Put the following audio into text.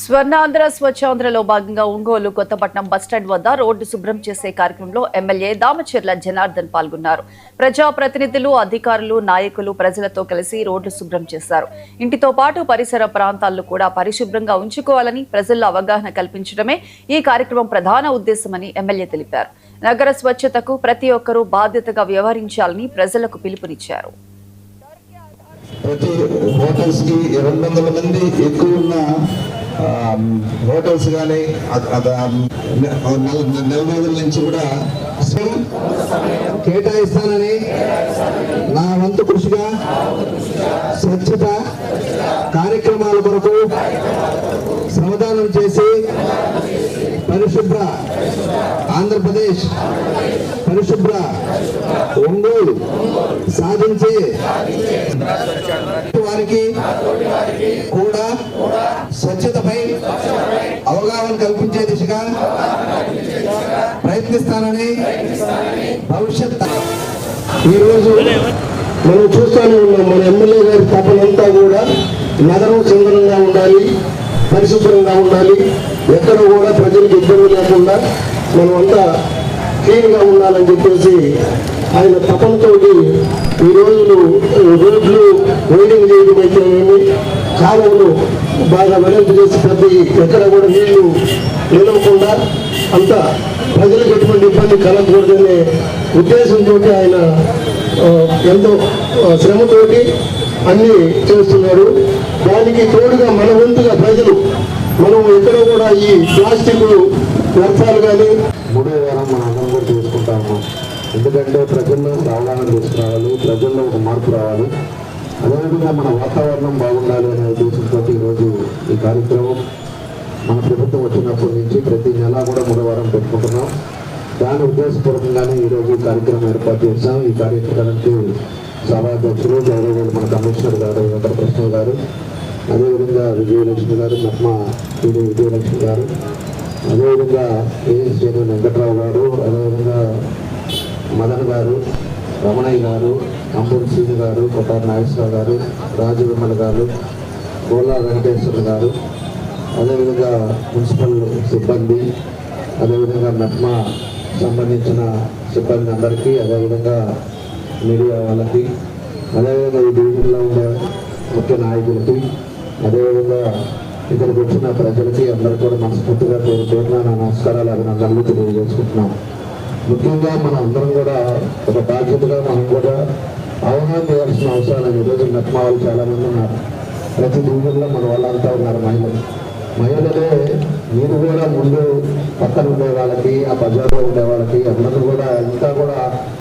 స్వర్ణాంధ్ర స్వచ్ఛాంధ్రలో భాగంగా ఒంగోలు కొత్తపట్నం బస్టాండ్ వద్ద రోడ్డు శుభ్రం చేసే కార్యక్రమంలో ఎమ్మెల్యే దామచర్ల జనార్దన్ పాల్గొన్నారు. ప్రజాప్రతినిధులు, అధికారులు, నాయకులు ప్రజలతో కలిసి రోడ్డు శుభ్రం చేశారు. ఇంటితో పాటు పరిసర ప్రాంతాలను కూడా పరిశుభ్రంగా ఉంచుకోవాలని ప్రజల్లో అవగాహన కల్పించడమే ఈ కార్యక్రమం ప్రధాన ఉద్దేశమని ఎమ్మెల్యే తెలిపారు. నగర స్వచ్ఛతకు ప్రతి ఒక్కరూ బాధ్యతగా వ్యవహరించాలని ప్రజలకు పిలుపునిచ్చారు. ప్రతి హోటల్స్ కి 200 మంది ఎక్కువ ఉన్న హోటల్స్ కానీ నెల రోజుల నుంచి కూడా కేటాయిస్తానని నా వంతు కృషిగా స్వచ్ఛత కార్యక్రమాల కొరకు శ్రమదానం చేసి పరిశుభ్ర ఆంధ్రప్రదేశ్, పరిశుభ్ర ఒంగోలు సాధించి వారికి కూడా స్వచ్ఛతపై అవగాహన కల్పించే దిశగా ప్రయత్నిస్తానని భవిష్యత్. ఈరోజు మనం చూస్తూనే ఉన్నాం, మన ఎమ్మెల్యే గారి తపనంతా కూడా నగరం సుందరంగా ఉండాలి, పరిశుభ్రంగా ఉండాలి, ఎక్కడ కూడా ప్రజలకు ఇబ్బంది లేకుండా మనం అంతా క్లీన్గా ఉండాలని చెప్పేసి ఆయన తపనతో ఈ రోజులు రోడ్లు వైడింగ్ చేయడం అయితేనేమి, కాలువలు బాగా వెడల్పు చేసి పెద్ద ఎక్కడ కూడా నీళ్లు నిలవకుండా అంతా ప్రజలకు ఎటువంటి ఇబ్బంది కలగకూడదనే ఉద్దేశంతో ఆయన ఎంతో శ్రమతోటి అన్ని చేస్తున్నారు. దానికి తోడుగా మన వంతుగా ప్రజలు మనం ఎక్కడ కూడా ఈ ప్లాస్టిక్ వ్యర్థాలు కానీ 3వ వారం మనం అందరం కూడా చేసుకుంటాము. ఎందుకంటే ప్రజల్లో అవగాహన తీసుకురావాలి, ప్రజల్లో ఒక మార్పు రావాలి, అదేవిధంగా మన వాతావరణం బాగుండాలి అనే ఉద్దేశంతో ఈరోజు ఈ కార్యక్రమం మన ప్రభుత్వం వచ్చినప్పటి నుంచి ప్రతి నెల కూడా 3వ వారం పెట్టుకుంటున్నాం. దాని ఉద్దేశపూర్వకంగానే ఈరోజు కార్యక్రమం ఏర్పాటు చేశాం. ఈ కార్యక్రమానికి సభాధ్యక్షులు గౌరవ మన కమిషనర్ గారు వెంకటకృష్ణ గారు, అదేవిధంగా విజయలక్ష్మి గారు, నట్మ విజయలక్ష్మి గారు, అదేవిధంగా ఏఎస్ వెంకట్రావు గారు, అదేవిధంగా మదన్ గారు, రమణయ్య గారు, అంబూరి శ్రీని గారు, కొట్టారి నాగేశ్వరరావు గారు, రాజు విమల్ గారు, గోలా వెంకటేశ్వర గారు, అదేవిధంగా మున్సిపల్ సిబ్బంది, అదేవిధంగా నట్మ సంబంధించిన సిబ్బంది అందరికీ, అదేవిధంగా మీడియా వాళ్ళకి, అదేవిధంగా ఈ డివిజన్లో ఉండే ముఖ్య నాయకులకి, అదేవిధంగా ఇక్కడికి వచ్చిన ప్రజలకి అందరికీ కూడా మనస్ఫూర్తిగా పేరున నా నమస్కారాలు, అభినందనలు తెలియజేసుకుంటున్నాం. ముఖ్యంగా మనం అందరం కూడా ఒక బాధ్యతగా మనం కూడా అవగాహన చేయాల్సిన అవసరాలు. ఈరోజు నట్మ వాళ్ళు చాలామంది ఉన్నారు, ప్రతి డివిజన్లో మన వాళ్ళంతా ఉన్నారు మహిళలే. మీరు కూడా ముందు పక్కన ఉండే వాళ్ళకి, ఆ బజార్లో ఉండే వాళ్ళకి అందరూ కూడా ఇంకా కూడా